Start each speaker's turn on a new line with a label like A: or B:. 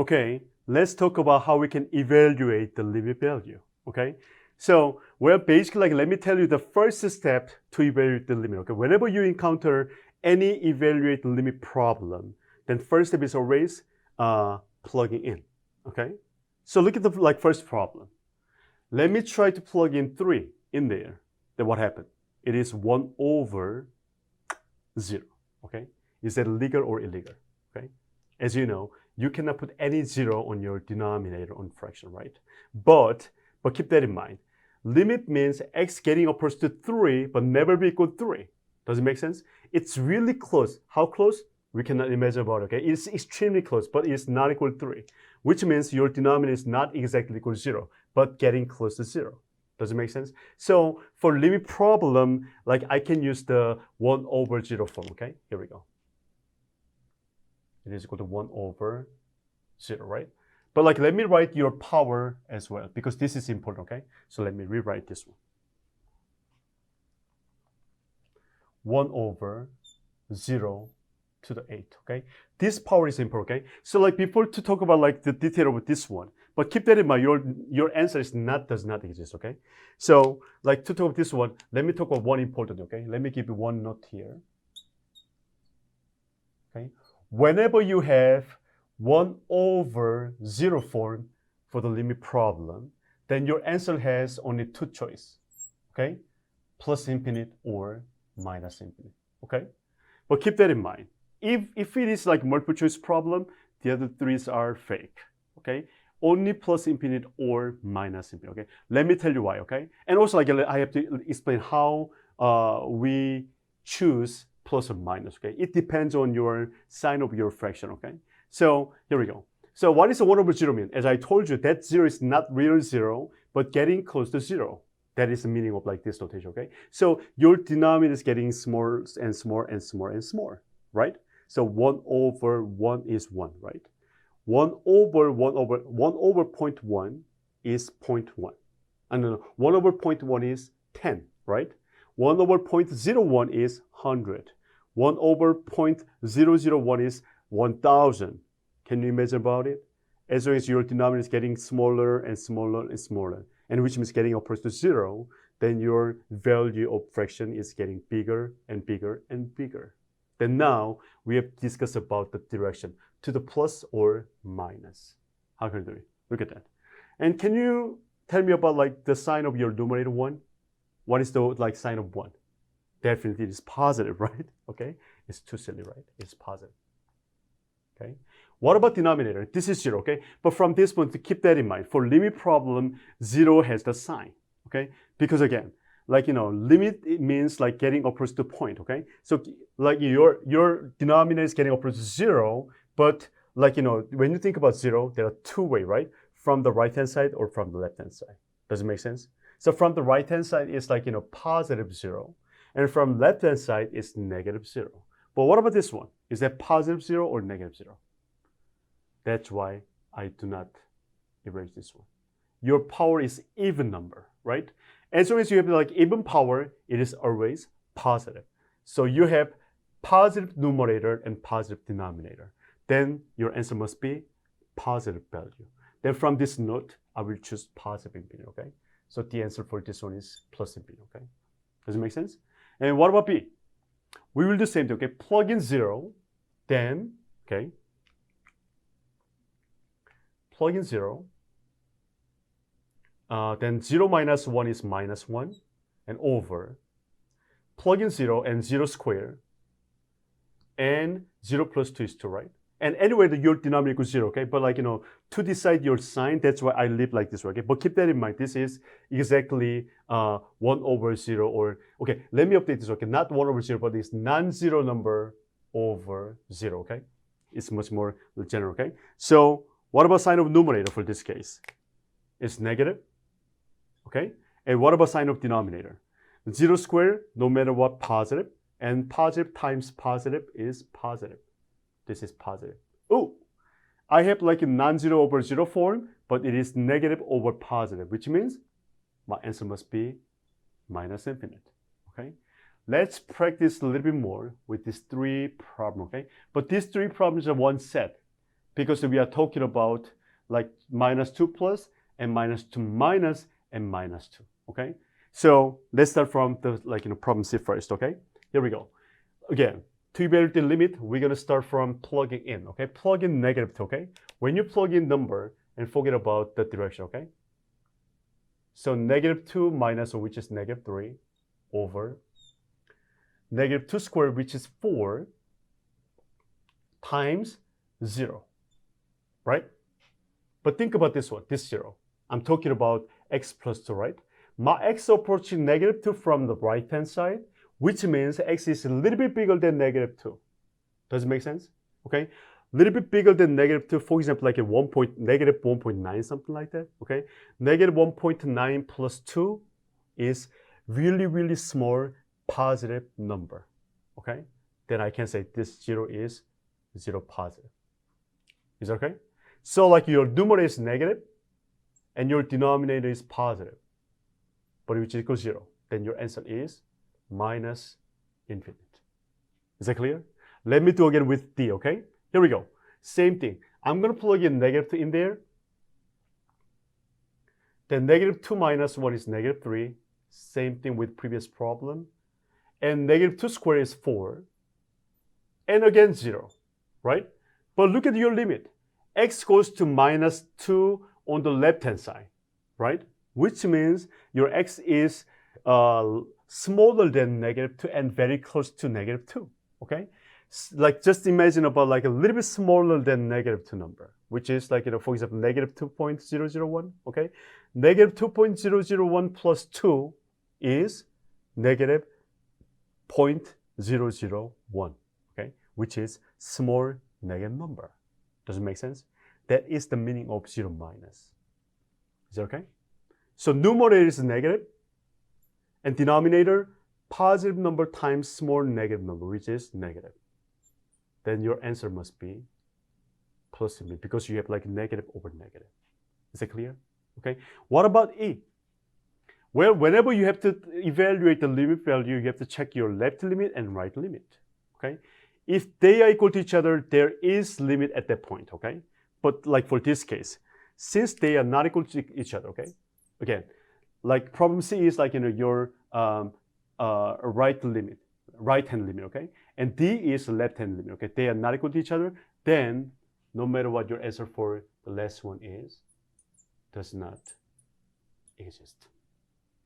A: Okay, let's talk about how we can evaluate the limit value. Okay, so well, basically, like, let me tell you the first step to evaluate the limit. Okay, whenever you encounter any evaluate limit problem, then first step is always plugging in. Okay, so look at the first problem. Let me try to plug in 3 in there. Then what happened? It is 1 over 0. Okay, is that legal or illegal? Okay, as you know, you cannot put any 0 on your denominator on fraction, right? But keep that in mind. Limit means x getting approach to 3 but never be equal to 3. Does it make sense? It's really close. How close? We cannot imagine about it, okay? It's extremely close, but it's not equal to 3, which means your denominator is not exactly equal to 0, but getting close to 0. Does it make sense? So for limit problem, like, I can use the 1 over 0 form, okay? Here we go. It is equal to 1 over 0, right? But like, let me write your power as well, because this is important, okay? So let me rewrite this one. 1 over 0 to the 8, okay? This power is important, okay? So like, before to talk about like the detail of this one, but keep that in mind, your answer is does not exist, okay? So like, to talk about this one, let me talk about one important, okay? Let me give you one note here, okay? Whenever you have 1 over 0 form for the limit problem, then your answer has only 2 choices, okay? Plus infinite or minus infinite, okay? But keep that in mind. If it is like multiple choice problem, the other 3s are fake, okay? Only plus infinite or minus infinite, okay? Let me tell you why, okay? And also, like, I have to explain how we choose plus or minus, okay? It depends on your sign of your fraction, okay? So here we go. So what is a 1 over 0 mean? As I told you, that 0 is not real 0, but getting close to 0. That is the meaning of like this notation, okay? So your denominator is getting smaller and smaller and smaller and smaller, right? So 1 over 1 is 1, right? 1 over 0.1 is 0.1. No, 1 over 0.1 is 10, right? 1 over 0.01 is 100. 1 over 0.001 is 1,000. Can you imagine about it? As long as your denominator is getting smaller and smaller and smaller, and which means getting approach to 0, then your value of fraction is getting bigger and bigger and bigger. Then now we have discussed about the direction, to the plus or minus. How can we do it? Look at that. And can you tell me about like the sign of your numerator 1? What is the like sign of 1? Definitely it is positive, right? Okay, it's too silly, right? It's positive. Okay. What about denominator? This is 0, okay? But from this point, to keep that in mind, for limit problem, 0 has the sign, okay? Because again, like, you know, limit, it means like getting approach to point, okay? So like your denominator is getting approach to 0, but like, you know, when you think about 0, there are 2 ways, right? From the right-hand side or from the left-hand side. Does it make sense? So from the right-hand side, it's like, you know, positive 0. And from left-hand side, it's negative 0. But what about this one? Is that positive 0 or negative 0? That's why I do not erase this one. Your power is even number, right? As long as you have like even power, it is always positive. So you have positive numerator and positive denominator. Then your answer must be positive value. Then from this note, I will choose positive infinite, okay? So the answer for this one is plus infinite, okay? Does it make sense? And what about B? We will do the same thing, okay? Plug in 0, then, okay? Plug in 0, then 0 minus 1 is minus 1, and over. Plug in 0 and 0 square, and 0 plus 2 is 2, right? And anyway, your denominator equals 0, okay? But like, you know, to decide your sign, that's why I leave like this, okay? But keep that in mind. This is exactly 1 over 0, or, okay, let me update this, okay? Not 1 over 0, but it's non-zero number over 0, okay? It's much more general, okay? So what about sign of numerator for this case? It's negative, okay? And what about sign of denominator? 0 squared, no matter what, positive. And positive times positive is positive. This is positive. Oh, I have like a non-zero over 0 form, but it is negative over positive, which means my answer must be minus infinite, okay? Let's practice a little bit more with these 3 problems, okay? But these 3 problems are one set. because we are talking about like -2 plus and -2 minus and -2. Okay, so let's start from the problem C first. Okay, here we go. Again, to evaluate the limit, we're gonna start from plugging in. Okay, plug in -2. Okay, when you plug in number and forget about the direction. Okay, so -2 minus, which is -3, over -2 squared, which is 4, times 0, right? But think about this one, this 0. I'm talking about x plus 2, right? My x approaching -2 from the right-hand side, which means x is a little bit bigger than -2. Does it make sense? Okay? A little bit bigger than -2, for example, like a -1.9, something like that, okay? -1.9 plus 2 is really, really small positive number, okay? Then I can say this 0 is 0 positive. Is that okay? So like your numerator is negative and your denominator is positive, but which equals 0. Then your answer is minus infinite. Is that clear? Let me do again with D, okay? Here we go. Same thing. I'm going to plug in -2 in there. Then -2 minus 1 is -3. Same thing with previous problem. And -2 squared is 4. And again 0, right? But look at your limit. X goes to -2 on the left-hand side, right? Which means your x is smaller than -2 and very close to -2, okay? Like just imagine about like a little bit smaller than -2 number, which is like, for example, -2.001, okay? -2.001 plus 2 is -0.001, okay? Which is small negative number. Does it make sense? That is the meaning of 0 minus. Is that okay? So numerator is negative and denominator positive number times small negative number, which is negative. Then your answer must be plus infinity because you have like negative over negative. Is that clear? Okay. What about E? Well, whenever you have to evaluate the limit value, you have to check your left limit and right limit. Okay. If they are equal to each other, there is limit at that point. Okay. But like for this case, since they are not equal to each other, okay. Again, like problem C is like your right-hand limit, okay? And D is left-hand limit, okay? They are not equal to each other, then no matter what your answer for the last one is, does not exist.